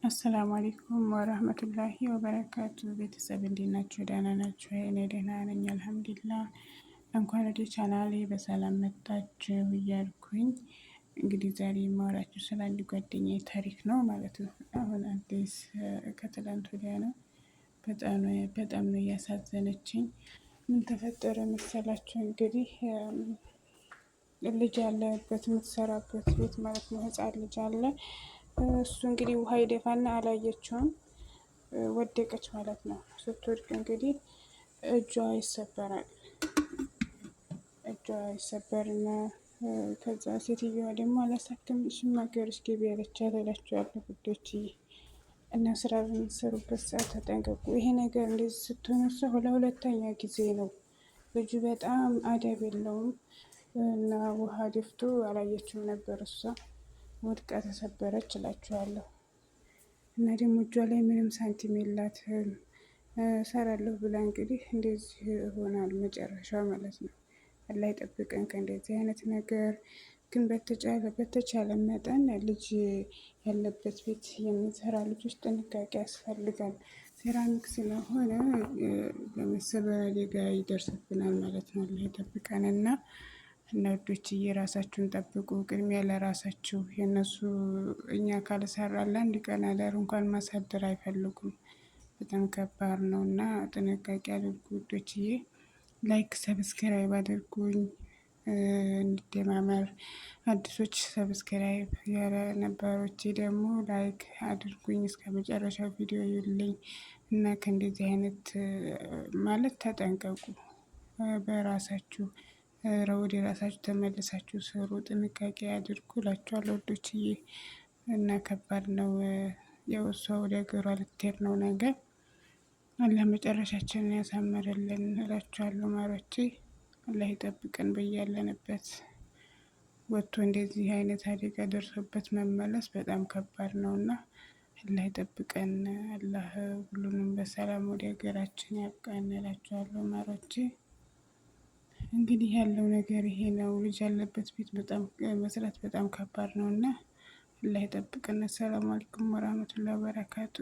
አሰላሙ አለይኩም ወረህመቱላሂ ወበረካቱ። ቤተሰብ እንዴት ናችሁ? ደህና ናችሁ? እኔ ደህና ነኝ አልሐምዱሊላህ። እንኳን ወደ ቻናሌ በሰላም መጣችሁ እያልኩኝ እንግዲህ ዛሬ የማወራችሁ ስለ አንድ ጓደኛዬ ታሪክ ነው ማለት ነው። አሁን አዲስ ከትላንት ወዲያ ነው። በጣም ነው እያሳዘነችኝ። ምን ተፈጠረ መሰላችሁ? እንግዲህ ልጅ ያለበት የምትሰራበት ቤት ማለት ነው፣ ህፃን ልጅ አለ። እሱ እንግዲህ ውሃ ይደፋና አላየችውም፣ ወደቀች ማለት ነው። ስትወድቅ እንግዲህ እጇ ይሰበራል። ይሰበርና ከዛ ሴትዮዋ ደግሞ አላሳክምሽም ሀገርሽ ግቢ ያለቻት እላችኋለሁ ውዶችዬ። እና ስራ በምትሰሩበት ሰዓት ተጠንቀቁ። ይሄ ነገር እንደዚህ ስትሆነሳ ለሁለተኛ ጊዜ ነው። ልጁ በጣም አደብ የለውም እና ውሃ ደፍቶ አላየችውም ነበር እሷ። ወድቃ ተሰበረች እላችኋለሁ። እና ደግሞ እጇ ላይ ምንም ሳንቲም የላትም። እሰራለሁ ብላ እንግዲህ እንደዚህ ሆናል መጨረሻ ማለት ነው። አላህ ይጠብቀን ከእንደዚህ አይነት ነገር። ግን በተቻለ መጠን ልጅ ያለበት ቤት የምንሰራ ልጆች ጥንቃቄ ያስፈልጋል። ሴራሚክ ስለሆነ በመሰበር አደጋ ይደርስብናል ማለት ነው። አላህ ይጠብቀን እና ውዶችዬ ራሳችሁን ጠብቁ። ቅድሚያ ለራሳችሁ። የነሱ እኛ ካልሰራን ለአንድ ቀን አዳር እንኳን ማሳደር አይፈልጉም። በጣም ከባድ ነው እና ጥንቃቄ አድርጉ ውዶችዬ። ላይክ ሰብስክራይብ አድርጉኝ እንደማመር። አዲሶች ሰብስክራይብ ያለ ነባሮች ደግሞ ላይክ አድርጉኝ። እስከ መጨረሻው ቪዲዮ ይዩልኝ እና ከእንደዚህ አይነት ማለት ተጠንቀቁ። በራሳችሁ ወደ ራሳችሁ ተመልሳችሁ ስሩ። ጥንቃቄ አድርጉ እላችኋለሁ ውዶችዬ። እና ከባድ ነው። ያው እሷ ወደ ሀገሯ ልትሄድ ነው ነገር። አላህ መጨረሻችንን ያሳምርልን እላችኋለሁ ማሮቼ። አላህ ይጠብቀን በያለንበት። ወጥቶ እንደዚህ አይነት አደጋ ደርሶበት መመለስ በጣም ከባድ ነው እና አላህ ይጠብቀን። አላህ ሁሉንም በሰላም ወደ ሀገራችን ያብቃን እላችኋለሁ ማሮቼ። እንግዲህ ያለው ነገር ይሄ ነው። ልጅ ያለበት ቤት በጣም መስራት በጣም ከባድ ነው እና አላህ ይጠብቀን። ሰላም አለይኩም ወራህመቱላሂ ወበረካቱ።